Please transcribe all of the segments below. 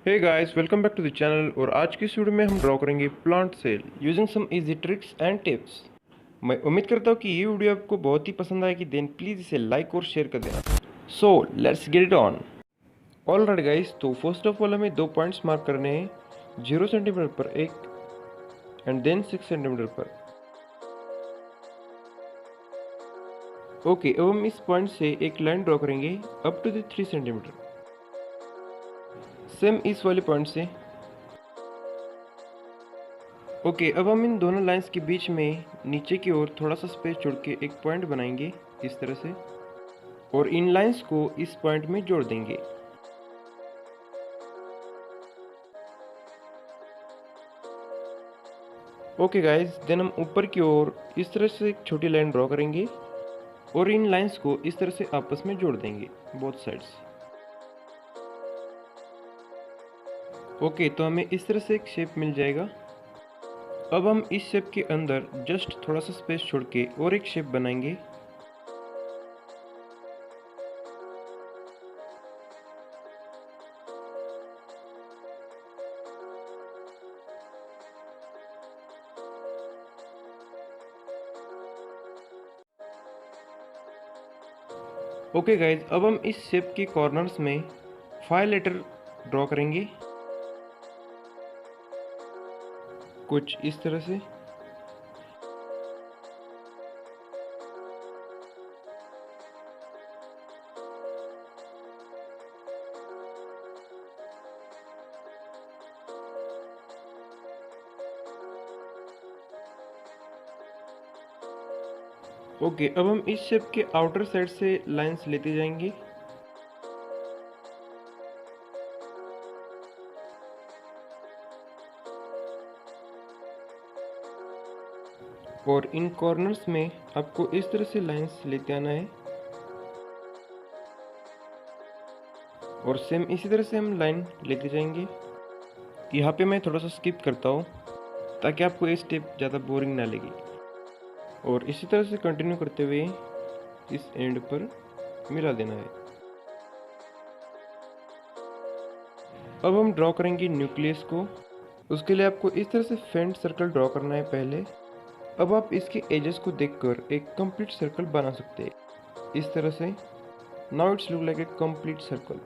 Hey guys, welcome back to the channel. और आज की इस वीडियो में हम ड्रॉ करेंगे plant cell using some easy tricks and tips. मैं उम्मीद करता हूँ कि ये वीडियो आपको बहुत ही पसंद आएगी। देन प्लीज़ इसे लाइक और शेयर कर देना। So let's get it on. All right guys, तो फर्स्ट ऑफ ऑल हमें 2 पॉइंट्स मार्क करने हैं, 0 सेंटीमीटर पर एक एंड देन 6 सेंटीमीटर पर। ओके, अब हम इस पॉइंट से एक लाइन ड्रॉ करेंगे up to the 3 centimetre. Same इस वाले पॉइंट से। ओके, अब हम इन दोनों लाइंस के बीच में नीचे की ओर थोड़ा सा स्पेस छोड़ के एक पॉइंट बनाएंगे इस तरह से, और इन लाइंस को इस पॉइंट में जोड़ देंगे। ओके गाइस, देन हम ऊपर की ओर इस तरह से एक छोटी लाइन ड्रॉ करेंगे और इन लाइंस को इस तरह से आपस में जोड़ देंगे बोथ साइड्स। ओके, तो हमें इस तरह से एक शेप मिल जाएगा। अब हम इस शेप के अंदर जस्ट थोड़ा सा स्पेस छोड़ के और एक शेप बनाएंगे। ओके गाइज, अब हम इस शेप के कॉर्नर्स में 5 लेटर ड्रॉ करेंगे कुछ इस तरह से। ओके, अब हम इस शेप के आउटर साइड से लाइंस लेते जाएंगे। और इन कॉर्नर्स में आपको इस तरह से लाइंस लेते आना है। और सेम इसी तरह से हम लाइन लेते जाएंगे। यहाँ पे मैं थोड़ा सा स्किप करता हूँ ताकि आपको ये स्टेप ज़्यादा बोरिंग ना लगे। और इसी तरह से कंटिन्यू करते हुए इस एंड पर मिला देना है। अब हम ड्रॉ करेंगे न्यूक्लियस को। उसके लिए आपको इस तरह से फेंट सर्कल ड्रॉ करना है पहले। अब आप इसके एजेस को देखकर एक कंप्लीट सर्कल बना सकते हैं इस तरह से। Now it's look like a complete circle.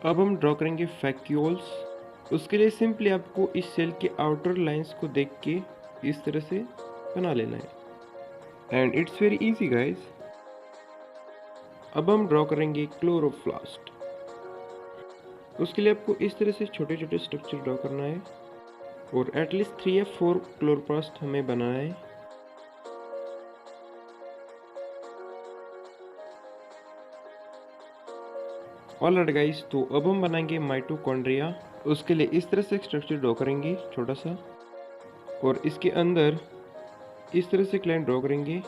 अब हम ड्रॉ करेंगे फैक्यूल्स। उसके लिए सिंपली आपको इस सेल के आउटर लाइंस को देख के इस तरह से बना लेना है and it's very easy guys. अब हम ड्रॉ करेंगे क्लोरोप्लास्ट। उसके लिए आपको इस तरह से छोटे छोटे स्ट्रक्चर ड्रॉ करना है और एटलीस्ट 3 या 4 क्लोरोप्लास्ट हमें बनाना है। ऑलराइट गाइस, तो अब हम बनाएंगे माइटोकॉन्ड्रिया। उसके लिए इस तरह से एक स्ट्रक्चर ड्रॉ करेंगे छोटा सा, और इसके अंदर इस तरह से एक लाइन ड्रॉ करेंगे।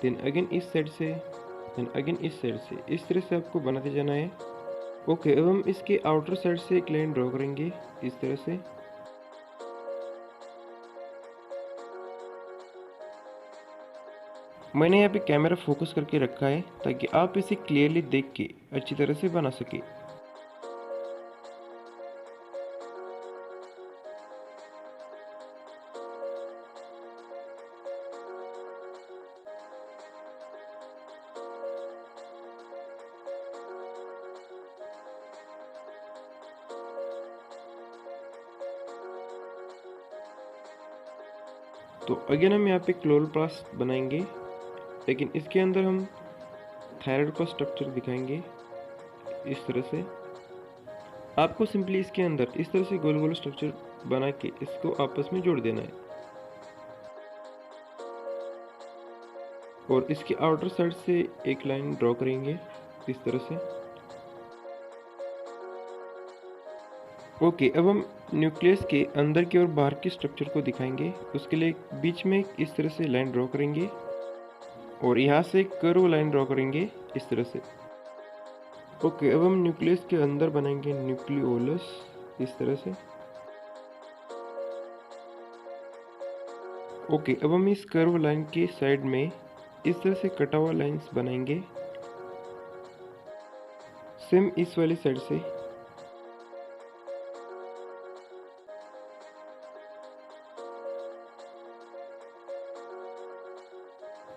देन अगेन इस साइड से, देन अगेन इस साइड से, इस तरह से आपको बनाते जाना है। ओके, अब हम इसके आउटर साइड से एक लाइन ड्रॉ करेंगे इस तरह से। मैंने यहाँ पे कैमरा फोकस करके रखा है ताकि आप इसे क्लियरली देख के अच्छी तरह से बना सके। तो अगेन हम यहाँ पे क्लोरोप्लास्ट बनाएंगे, लेकिन इसके अंदर हम थायराइड का स्ट्रक्चर दिखाएंगे इस तरह से। आपको सिंपली इसके अंदर इस तरह से गोल गोल स्ट्रक्चर बना के इसको आपस में जोड़ देना है। और इसके आउटर साइड से एक लाइन ड्रॉ करेंगे इस तरह से। ओके, अब हम न्यूक्लियस के अंदर की और बाहर के स्ट्रक्चर को दिखाएंगे। उसके लिए बीच में इस तरह से लाइन ड्रॉ करेंगे और यहाँ से एक कर्व लाइन ड्रॉ करेंगे इस तरह से। ओके, अब हम न्यूक्लियस के अंदर बनाएंगे न्यूक्लियोलस इस तरह से। ओके, अब हम इस कर्व लाइन के साइड में इस तरह से कटा हुआ लाइंस बनाएंगे सेम इस वाली साइड से।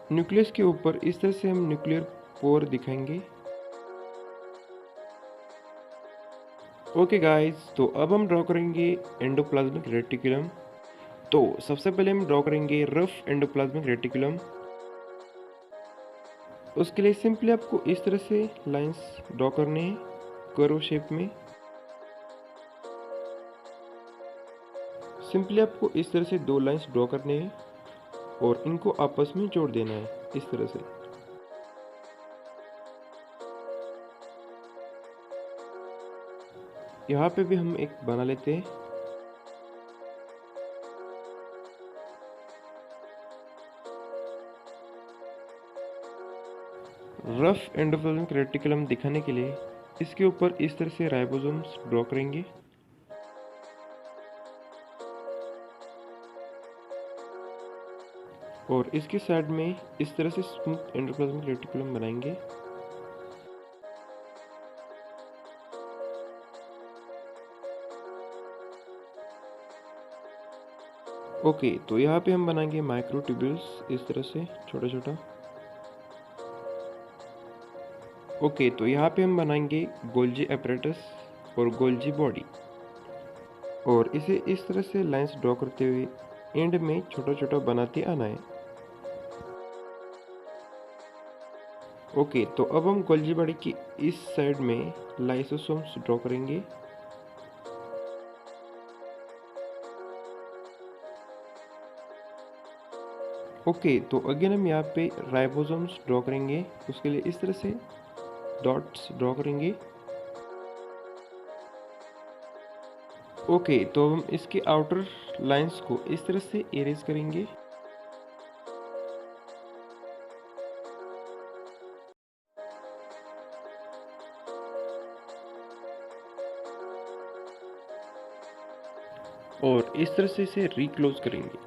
न्यूक्लियस के ऊपर इस तरह से हम न्यूक्लियर पोर दिखाएंगे। ओके गाइस, तो अब हम ड्रॉ करेंगे एंडोप्लाज्मिक रेटिकुलम। तो सबसे पहले हम ड्रॉ करेंगे रफ एंडोप्लाज्मिक रेटिकुलम। उसके लिए सिंपली आपको इस तरह से लाइंस ड्रॉ करने हैं कर्व शेप में। सिंपली आपको इस तरह से दो लाइंस ड्रॉ करने हैं और इनको आपस में जोड़ देना है इस तरह से। यहाँ पे भी हम एक बना लेते हैं। रफ एंडोप्लाज्मिक रेटिकुलम दिखाने के लिए इसके ऊपर इस तरह से राइबोसोम्स ड्रॉ करेंगे। और इसके साइड में इस तरह से स्मूथ एंडोप्लाज्मिक रेटिकुलम बनाएंगे। ओके, तो यहाँ पे हम बनाएंगे माइक्रोट्यूब्यूल्स इस तरह से छोटा छोटा। ओके, तो यहाँ पे हम बनाएंगे गोल्जी apparatus और गोल्जी बॉडी, और इसे इस तरह से लाइंस ड्रॉ करते हुए एंड में छोटा छोटा बनाते आना है। ओके, तो अब हम गोल्जी बॉडी की इस साइड में लाइसोसोम्स ड्रॉ करेंगे। ओके, तो अगेन हम यहाँ पे राइबोसोम्स ड्रॉ करेंगे। उसके लिए इस तरह से डॉट्स ड्रॉ करेंगे। ओके, तो हम इसके आउटर लाइंस को इस तरह से इरेज करेंगे। और इस तरह से इसे रीक्लोज करेंगे।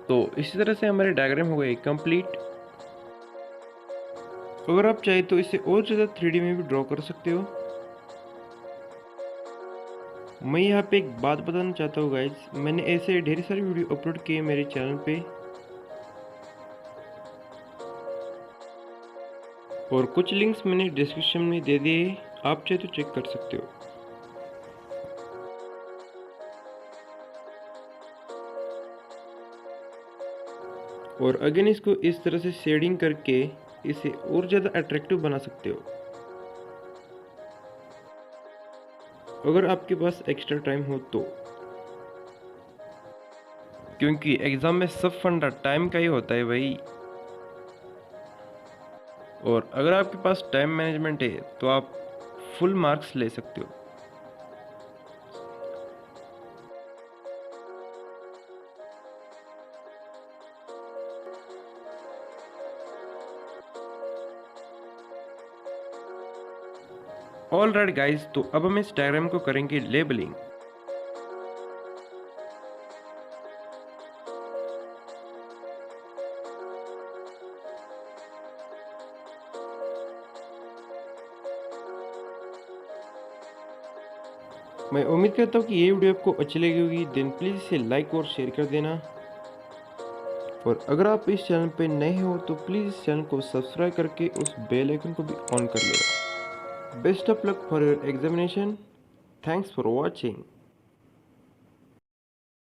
तो इसी तरह से हमारे डायग्राम हो गए कंप्लीट। अगर आप चाहे तो इसे और ज़्यादा 3D में भी ड्रॉ कर सकते हो। मैं यहाँ पे एक बात बताना चाहता हूँ गाइज, मैंने ऐसे ढेर सारी वीडियो अपलोड किए मेरे चैनल पे, और कुछ लिंक्स मैंने डिस्क्रिप्शन में दे दिए, आप चाहे तो चेक कर सकते हो। और अगेन इसको इस तरह से शेडिंग करके इसे और ज़्यादा अट्रैक्टिव बना सकते हो अगर आपके पास एक्स्ट्रा टाइम हो तो, क्योंकि एग्ज़ाम में सब फंडा टाइम का ही होता है भाई। और अगर आपके पास टाइम मैनेजमेंट है तो आप फुल मार्क्स ले सकते हो। ऑल राइट गाइज, तो अब हम इस डायग्राम को करेंगे लेबलिंग। मैं उम्मीद करता हूँ कि ये वीडियो आपको अच्छी लगी होगी। देन प्लीज़ इसे लाइक और शेयर कर देना। और अगर आप इस चैनल पे नए हो तो प्लीज़ इस चैनल को सब्सक्राइब करके उस बेल आइकन को भी ऑन कर लेना। Best of luck for your examination. Thanks for watching.